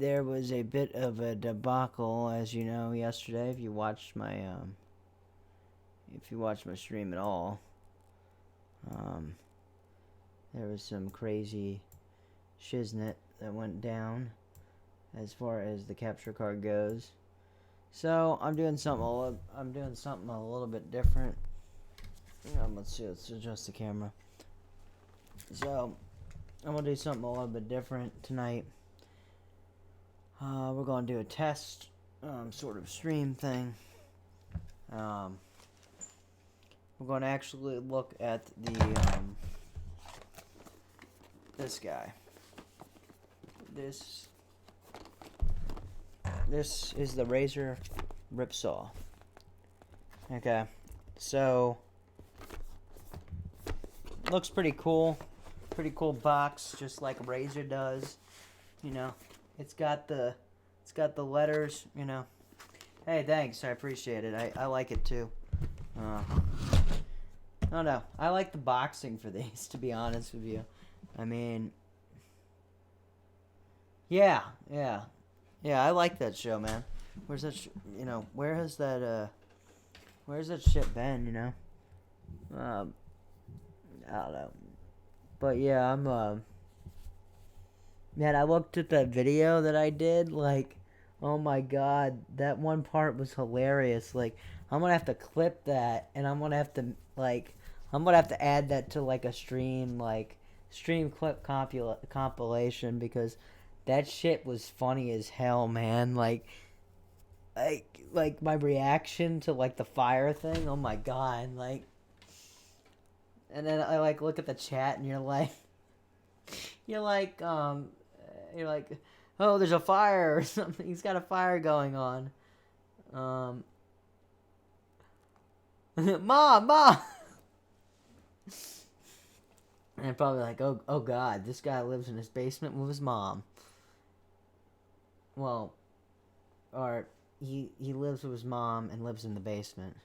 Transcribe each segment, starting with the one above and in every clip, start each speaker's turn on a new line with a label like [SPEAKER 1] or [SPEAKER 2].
[SPEAKER 1] there was a bit of a debacle, as you know, yesterday. If you watched my stream at all, um, there was some crazy shiznit that went down as far as the capture card goes. So I'm doing something a little bit different. Let's see. Let's adjust the camera. So I'm gonna do something a little bit different tonight. We're gonna do a test sort of stream thing. We're gonna actually look at the this guy. This is the razer ripsaw. Okay, so looks pretty cool. Pretty cool box, just like Razer does. You know, it's got the letters. You know, hey, thanks, I appreciate it. I like it too. No, I like the boxing for these. To be honest with you, I mean, yeah, I like that show, man. Where's that? Where's that shit been? You know, I don't know. But yeah, man, I looked at that video that I did, like, oh my god, that one part was hilarious. Like, I'm gonna have to clip that, and I'm gonna have to add that to, like, a stream clip compilation, because that shit was funny as hell, man. Like my reaction to, like, the fire thing, oh my god, like. And then I, like, look at the chat, and you're like, oh, there's a fire or something. He's got a fire going on. Mom. And probably like, oh god, this guy lives in his basement with his mom. Well, or he lives with his mom and lives in the basement.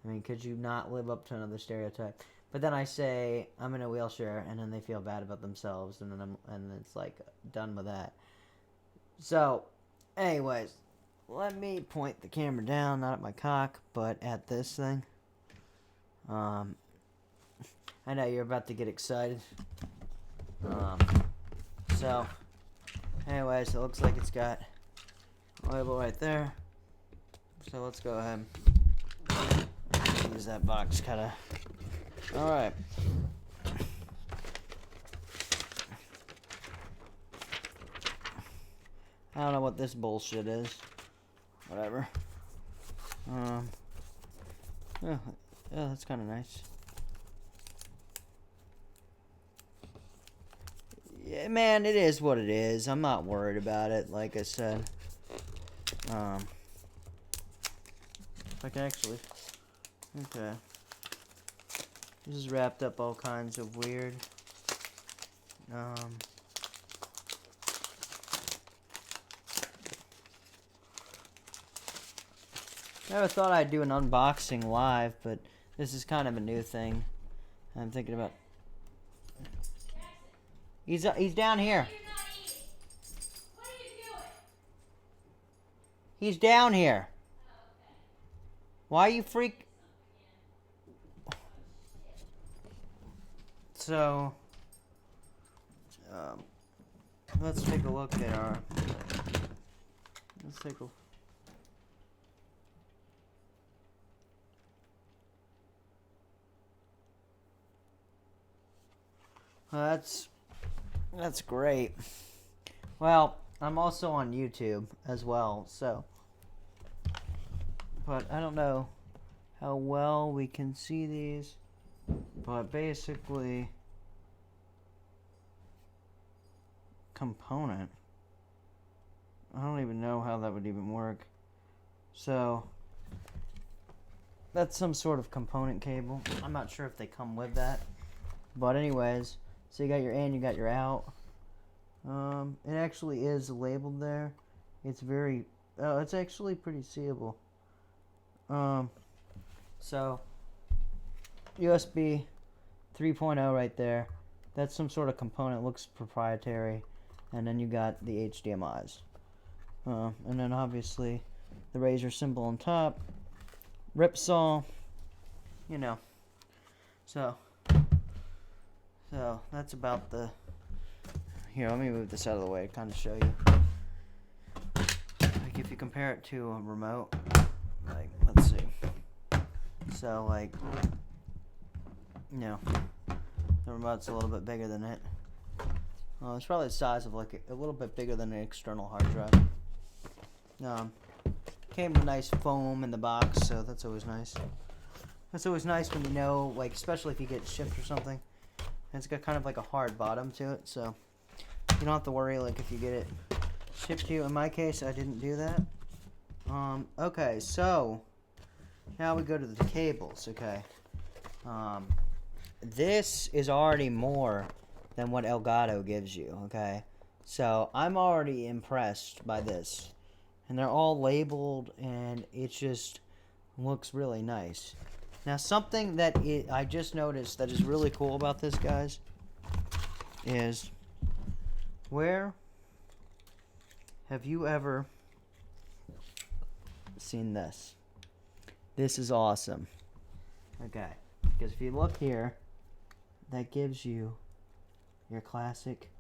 [SPEAKER 1] I mean, could you not live up to another stereotype? But then I say I'm in a wheelchair, and then they feel bad about themselves, and then it's like done with that. So, anyways, let me point the camera down, not at my cock, but at this thing. I know you're about to get excited. So, anyways, it looks like it's got a label right there. So let's go ahead and use that box cutter. Alright. I don't know what this bullshit is. Whatever. Yeah, that's kind of nice. Yeah, man, it is what it is. I'm not worried about it, like I said. If I can actually... Okay. This is wrapped up all kinds of weird. Never thought I'd do an unboxing live, but this is kind of a new thing. I'm thinking about. He's down here.
[SPEAKER 2] What are you doing?
[SPEAKER 1] He's down here.
[SPEAKER 2] Oh, okay.
[SPEAKER 1] Why are you freak? So, let's take a look at our. Let's take a. Well, that's great. Well, I'm also on YouTube as well, so. But I don't know how well we can see these. But basically, component. I don't even know how that would even work. So, that's some sort of component cable. I'm not sure if they come with that. But anyways, so you got your in, you got your out. It actually is labeled there. It's very, it's actually pretty seeable. So, USB 3.0 right there. That's some sort of component, looks proprietary. And then you got the HDMIs. And then obviously the razor symbol on top. Ripsaw. You know. So that's about the... Here, let me move this out of the way to kind of show you. Like, if you compare it to a remote, like, let's see. So, like, you know, the remote's a little bit bigger than it. It's probably the size of, like, a little bit bigger than an external hard drive. Came with nice foam in the box, so that's always nice. That's always nice when you know, like, especially if you get shipped or something. And it's got kind of like a hard bottom to it, so you don't have to worry, like, if you get it shipped to you. In my case, I didn't do that. Okay, so now we go to the cables, okay. This is already more than what Elgato gives you, okay. So I'm already impressed by this. And they're all labeled, and it just looks really nice. Now, something that I just noticed that is really cool about this, guys, is where have you ever seen this? This is awesome. Okay, because if you look here, that gives you your classic,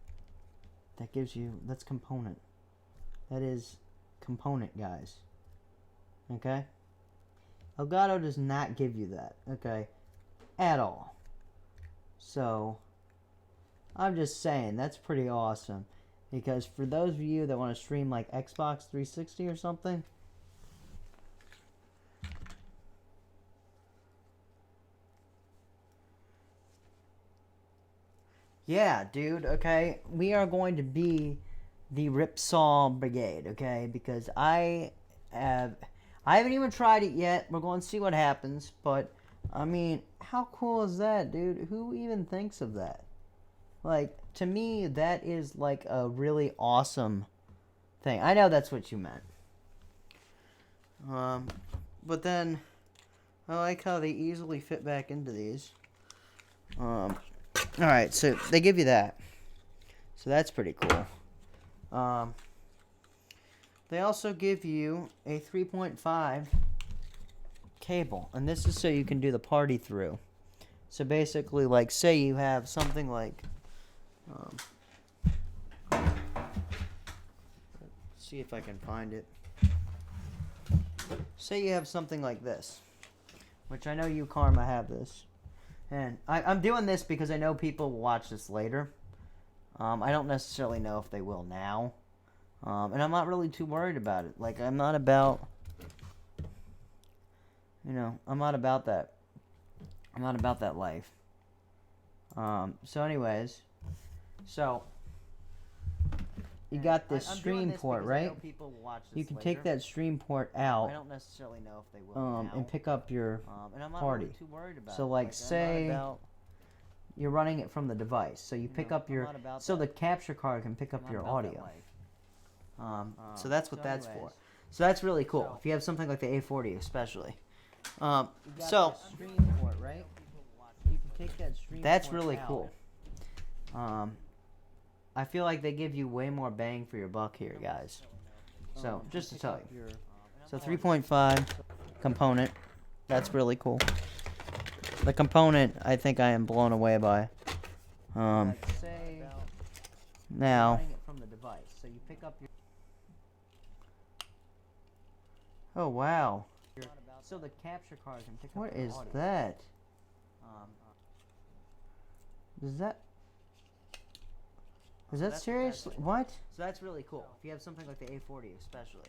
[SPEAKER 1] that's component. That is component, guys. Okay? Elgato does not give you that, okay, at all. So, I'm just saying, that's pretty awesome. Because for those of you that want to stream like Xbox 360 or something, yeah, dude, okay, we are going to be the Ripsaw Brigade, okay, because I haven't even tried it yet. We're going to see what happens, but, I mean, how cool is that, dude? Who even thinks of that? Like, to me, that is, like, a really awesome thing. I know that's what you meant. But then, I like how they easily fit back into these. Alright, so they give you that. So that's pretty cool. They also give you a 3.5 cable. And this is so you can do the party through. So basically, like, say you have something like... see if I can find it. Say you have something like this. Which I know you, Karma, have this. And I'm doing this because I know people will watch this later. I don't necessarily know if they will now. And I'm not really too worried about it. Like, I'm not about... You know, I'm not about that. I'm not about that life. So anyways. So, you got this stream port, right? You can take that stream port out. I don't necessarily know if they will now. And pick up your party. Really too worried about so, like, say you're running it from the device. So you pick up your... So the capture card can pick up your audio. So that's what that's for. So that's really cool. If you have something like the A40 especially. So stream port, right? You can take that stream that's really out. Cool. I feel like they give you way more bang for your buck here, guys. So just to tell you. So 3.5 component. That's really cool. The component I think I am blown away by. Now oh wow. So the capture card can pick up what is audio. That? Is that seriously? What? So that's really cool. If you have something like the A40 especially.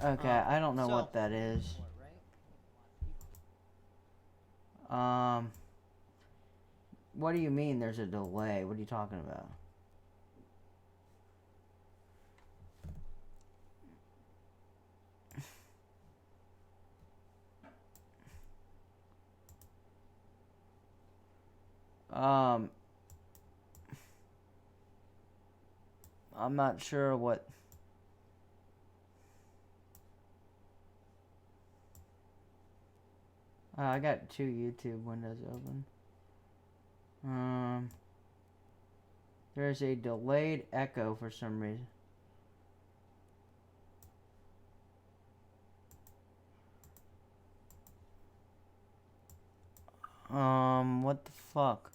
[SPEAKER 1] Okay, I don't know what that is. What do you mean there's a delay? What are you talking about? I'm not sure what... I got 2 YouTube windows open. There's a delayed echo for some reason. What the fuck?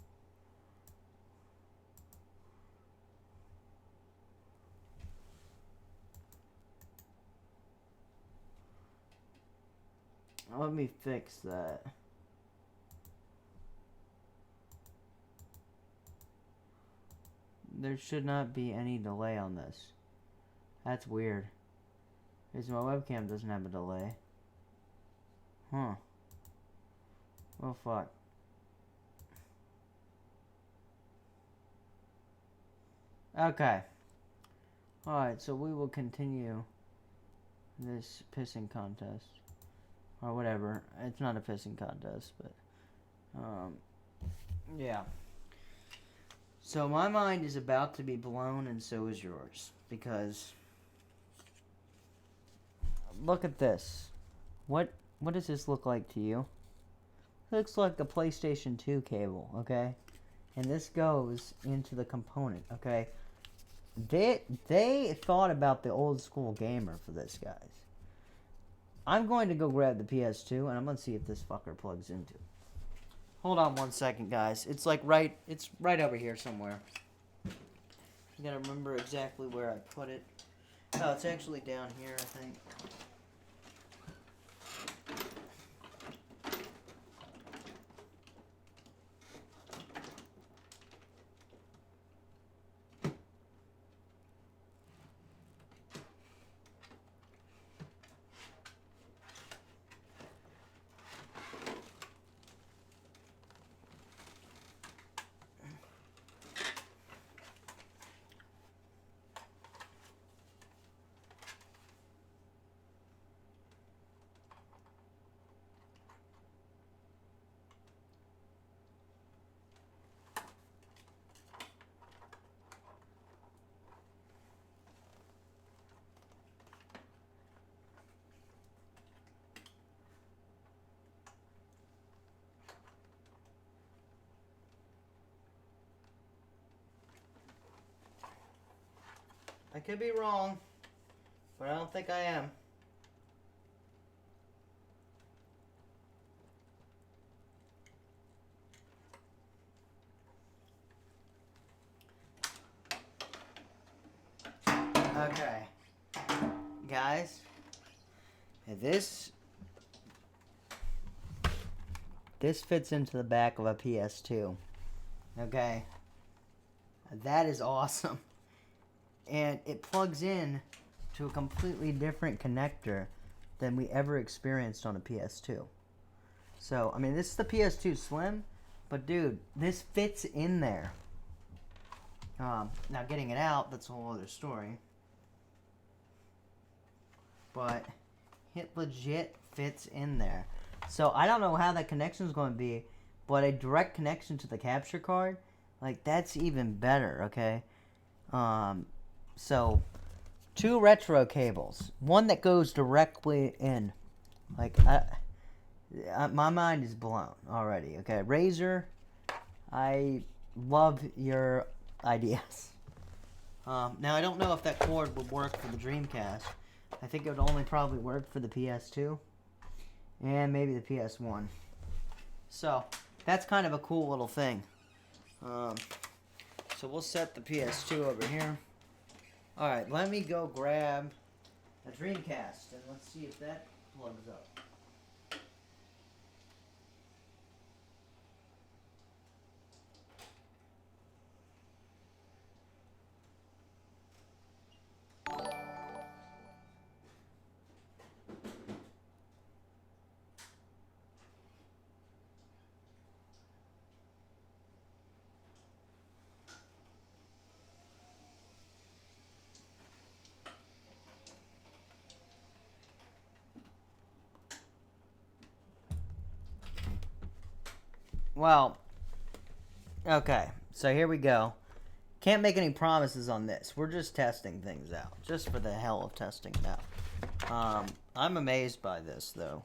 [SPEAKER 1] Let me fix that. There should not be any delay on this. That's weird. Because my webcam doesn't have a delay. Huh. Oh fuck. Okay. Alright, so we will continue this pissing contest. Or whatever. It's not a pissing contest, but yeah. So my mind is about to be blown, and so is yours. Because look at this. What does this look like to you? It looks like a PlayStation 2 cable, okay? And this goes into the component, okay? They thought about the old school gamer for this, guys. I'm going to go grab the PS2, and I'm going to see if this fucker plugs into it. Hold on 1 second, guys. It's like it's right over here somewhere. I gotta remember exactly where I put it. Oh, it's actually down here, I think. I could be wrong, but I don't think I am. Okay. Guys, this fits into the back of a PS2. Okay. That is awesome. And it plugs in to a completely different connector than we ever experienced on a PS2. So, I mean, this is the PS2 Slim, but dude, this fits in there. Now getting it out, that's a whole other story. But it legit fits in there. So I don't know how that connection is going to be, but a direct connection to the capture card, like, that's even better, okay? So, 2 retro cables. One that goes directly in. Like, my mind is blown already, okay? Razer, I love your ideas. Now, I don't know if that cord would work for the Dreamcast. I think it would only probably work for the PS2. And maybe the PS1. So, that's kind of a cool little thing. So we'll set the PS2 over here. Alright, let me go grab a Dreamcast, and let's see if that plugs up. Well, okay, so here we go. Can't make any promises on this. We're just testing things out, just for the hell of testing it out. I'm amazed by this, though.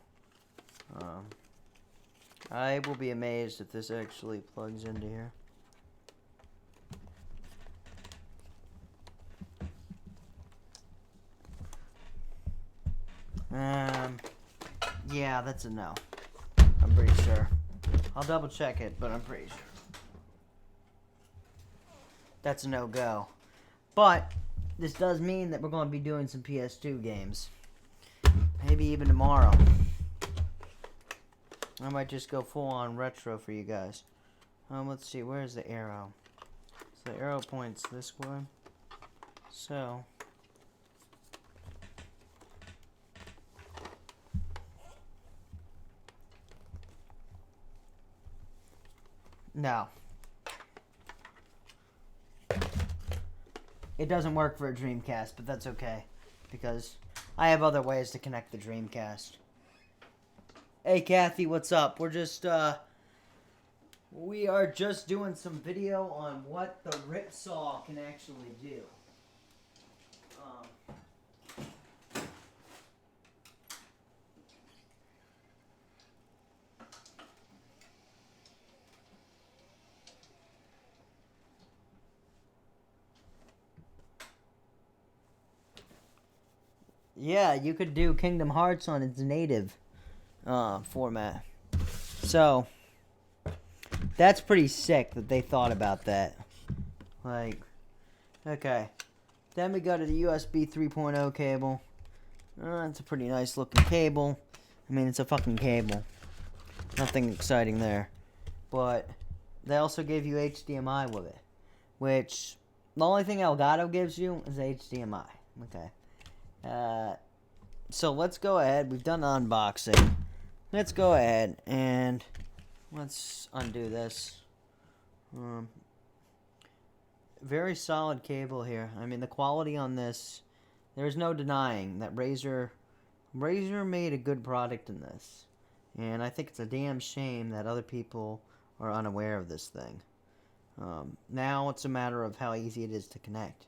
[SPEAKER 1] I will be amazed if this actually plugs into here. Yeah, that's a no. I'm pretty sure. I'll double check it, but I'm pretty sure. That's a no-go. But this does mean that we're going to be doing some PS2 games. Maybe even tomorrow. I might just go full-on retro for you guys. Let's see. Where's the arrow? So the arrow points this way. So... No. It doesn't work for a Dreamcast, but that's okay. Because I have other ways to connect the Dreamcast. Hey, Kathy, what's up? We're just, we are just doing some video on what the ripsaw can actually do. Yeah, you could do Kingdom Hearts on its native format. So, that's pretty sick that they thought about that. Like, okay. Then we go to the USB 3.0 cable. It's a pretty nice looking cable. I mean, it's a fucking cable. Nothing exciting there. But they also gave you HDMI with it. Which, the only thing Elgato gives you is HDMI. Okay. So let's go ahead. We've done the unboxing. Let's go ahead and let's undo this. Very solid cable here. I mean, the quality on this, there's no denying that Razer made a good product in this. And I think it's a damn shame that other people are unaware of this thing. Now it's a matter of how easy it is to connect.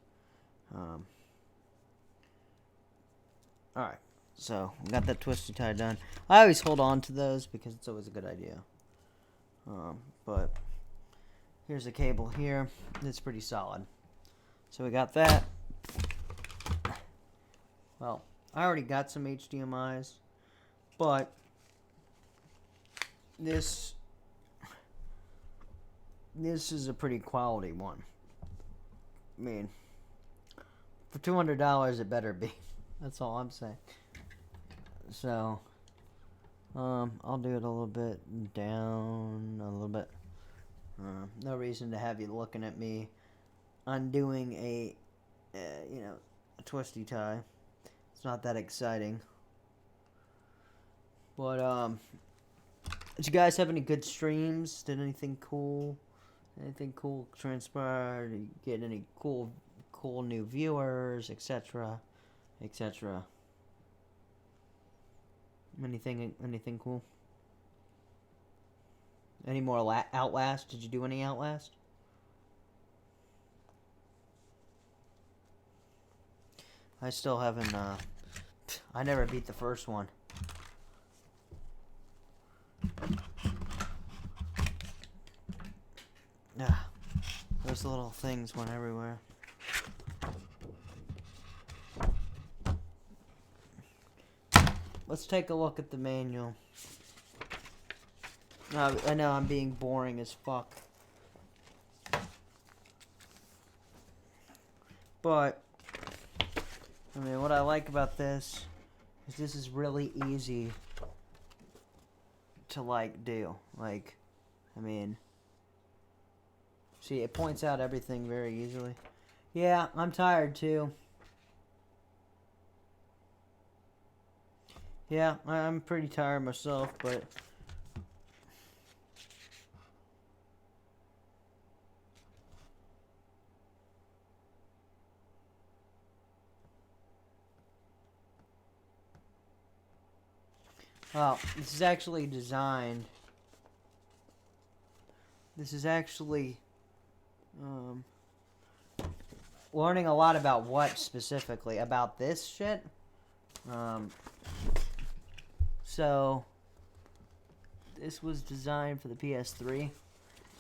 [SPEAKER 1] Alright, so we got that twisty tie done. I always hold on to those because it's always a good idea. But here's a cable here. It's pretty solid. So we got that. Well, I already got some HDMIs, but this is a pretty quality one. I mean, for $200 it better be. That's all I'm saying. So, I'll do it a little bit down, a little bit. No reason to have you looking at me undoing a twisty tie. It's not that exciting. But, did you guys have any good streams? Did anything cool transpire? Did you get any cool new viewers, etc.? Etc. Anything cool? Any more Outlast? Did you do any Outlast? I still haven't, I never beat the first one. Those little things went everywhere. Let's take a look at the manual. I know I'm being boring as fuck. But, I mean, what I like about this is this is really easy to, like, do. Like, I mean, see, it points out everything very easily. Yeah, I'm tired too. Yeah, I'm pretty tired myself, but well, this is actually designed. This is actually learning a lot about what specifically about this shit. So this was designed for the PS3,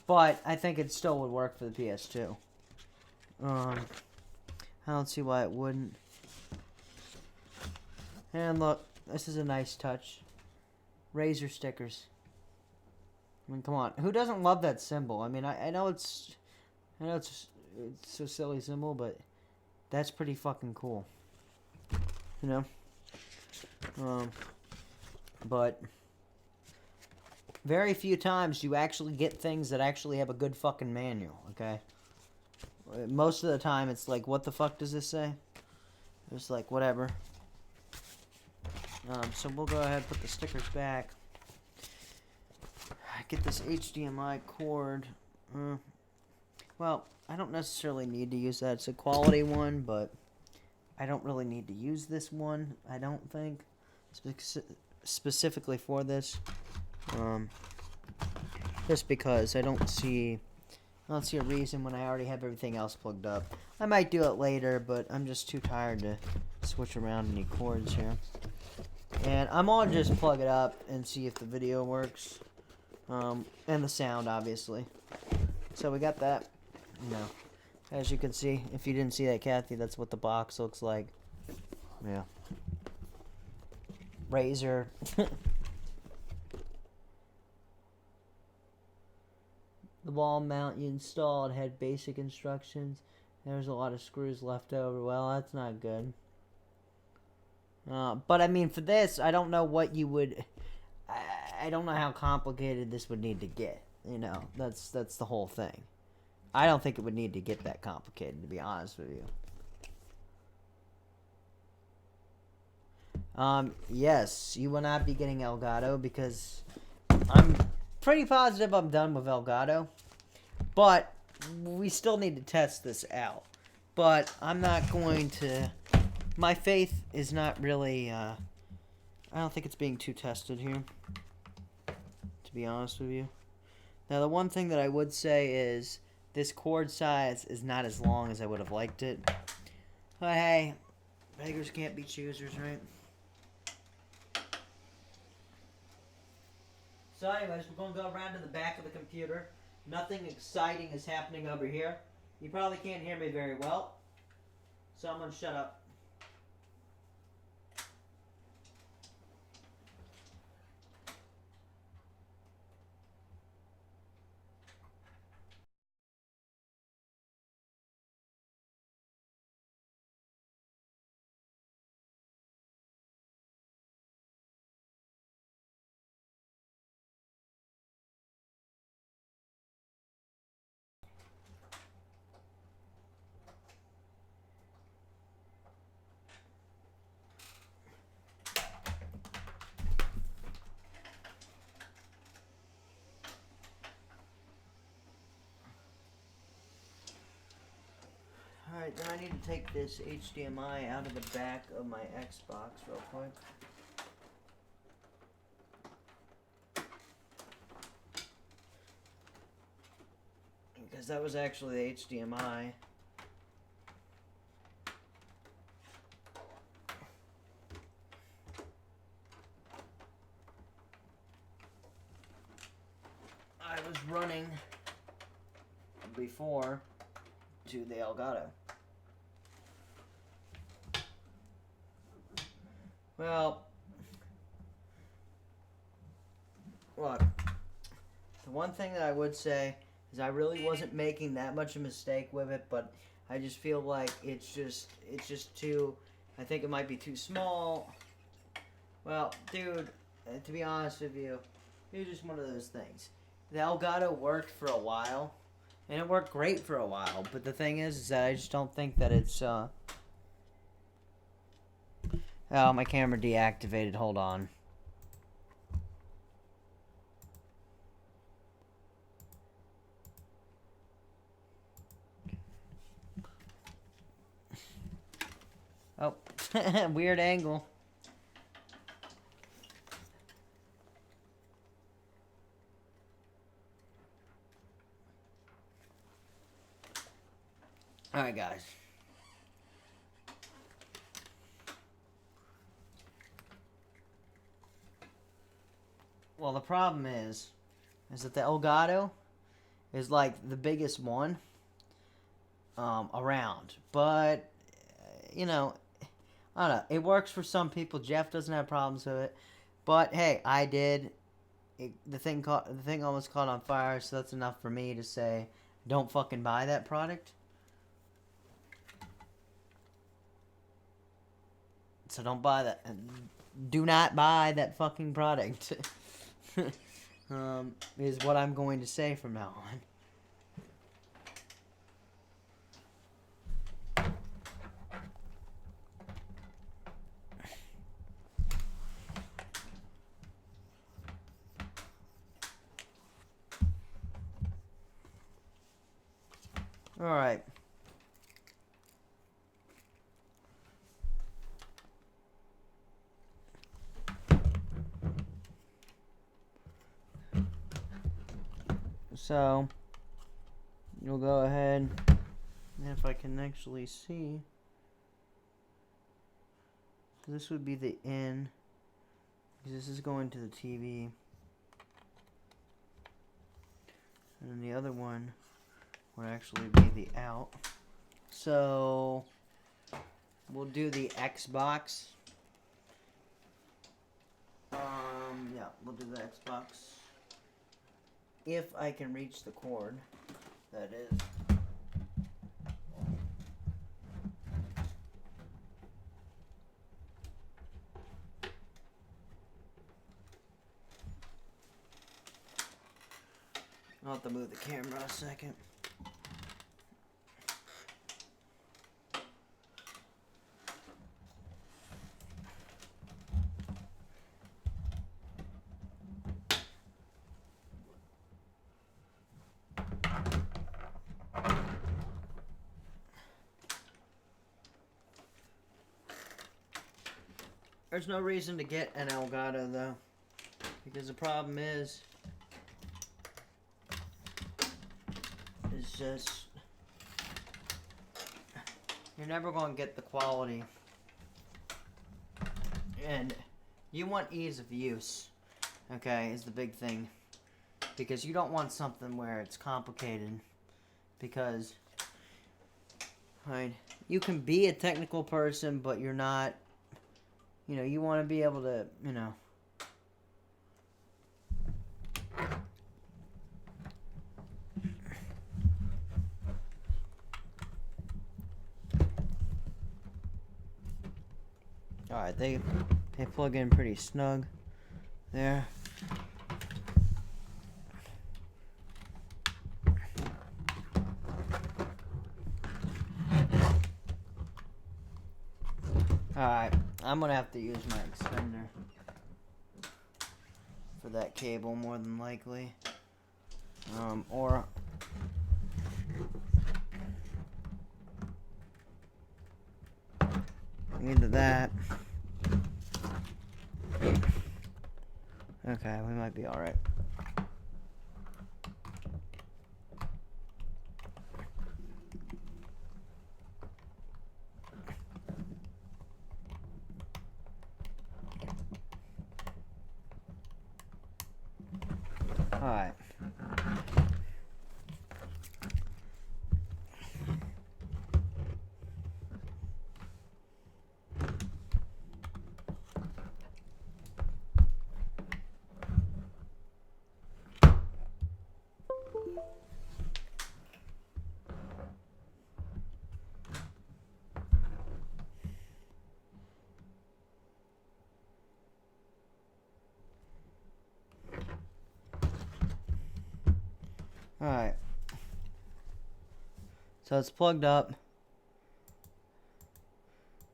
[SPEAKER 1] but I think it still would work for the PS2. I don't see why it wouldn't. And look, This is a nice touch. Razer stickers. I mean, come on. Who doesn't love that symbol? I mean, I know it's a silly symbol, but that's pretty fucking cool. You know? But very few times you actually get things that actually have a good fucking manual, okay? Most of the time it's like, what the fuck does this say? It's like, whatever. So we'll go ahead and put the stickers back. Get this HDMI cord. Well, I don't necessarily need to use that. It's a quality one, but I don't really need to use this one, I don't think. Specifically for this. Just because I don't see a reason when I already have everything else plugged up. I might do it later, but I'm just too tired to switch around any cords here. And I'm gonna just plug it up and see if the video works. And the sound, obviously. So we got that. You know, as you can see, if you didn't see that, Kathy, that's what the box looks like. Yeah. Razer. The wall mount you installed had basic instructions. There's a lot of screws left over. Well, that's not good. But I mean, for this, I don't know what you would. I don't know how complicated this would need to get. You know, that's the whole thing. I don't think it would need to get that complicated, to be honest with you. Yes, you will not be getting Elgato because I'm pretty positive I'm done with Elgato. But we still need to test this out. But I'm not going to. My faith is not really. I don't think it's being too tested here, to be honest with you. Now, the one thing that I would say is this cord size is not as long as I would have liked it. But hey, beggars can't be choosers, right? So anyways, we're going to go around to the back of the computer. Nothing exciting is happening over here. You probably can't hear me very well, so I'm going to shut up. Alright, then I need to take this HDMI out of the back of my Xbox real quick. Because that was actually the HDMI. I was running before to the Elgato. Well, look, the one thing that I would say is I really wasn't making that much of a mistake with it, but I just feel like it's just too, I think it might be too small. Well, dude, to be honest with you, it's just one of those things. The Elgato worked for a while, and it worked great for a while, but the thing is that I just don't think that it's, oh, my camera deactivated. Hold on. Oh, weird angle. Alright, guys. Well, the problem is that the Elgato is like the biggest one around. But, you know, I don't know. It works for some people. Jeff doesn't have problems with it, but hey, I did. The thing almost caught on fire, so that's enough for me to say, don't fucking buy that product. So don't buy that. Do not buy that fucking product. Is what I'm going to say from now on. Alright. So, you'll go ahead, and if I can actually see, this would be the in, because this is going to the TV, and then the other one would actually be the out. So, we'll do the Xbox. Yeah, we'll do the Xbox. If I can reach the cord, that is. I'll have to move the camera a second. There's no reason to get an Elgato though, because the problem is just you're never going to get the quality, and you want ease of use. Okay, is the big thing, because you don't want something where it's complicated, because right, you can be a technical person, but you're not. You know, you want to be able to, you know. Alright, they plug in pretty snug there. Alright, I'm gonna have to use my extender for that cable more than likely. Or either that. Okay, we might be alright. Alright. Alright. So it's plugged up.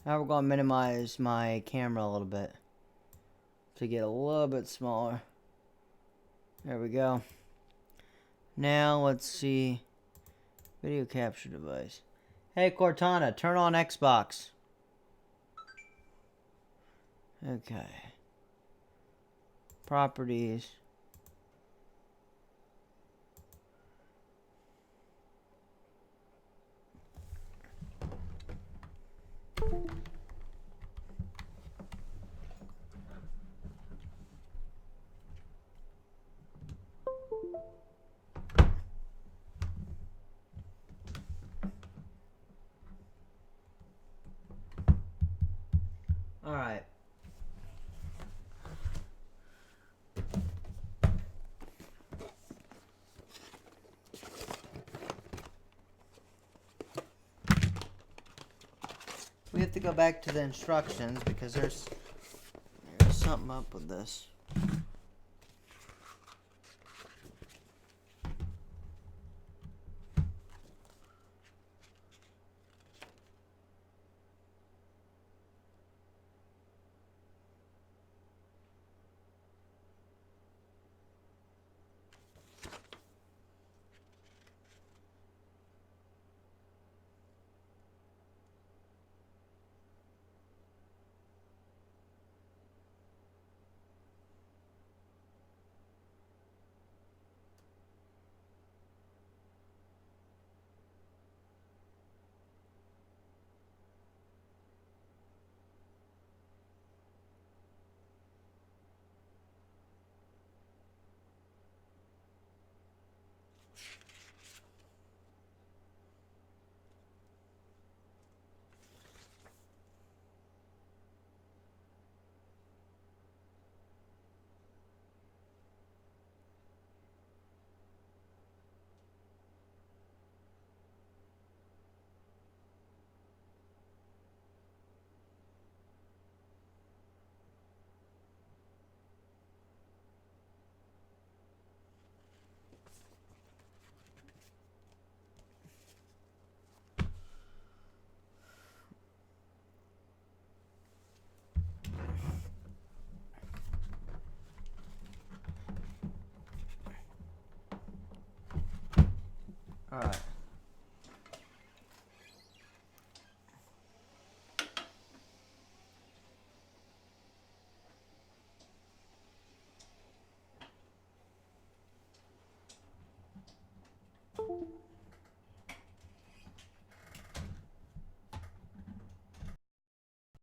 [SPEAKER 1] Now we're going to minimize my camera a little bit to get a little bit smaller. There we go. Now let's see. Video capture device. Hey Cortana, turn on Xbox. Okay. Properties. Alright. We have to go back to the instructions because there's something up with this. Alright.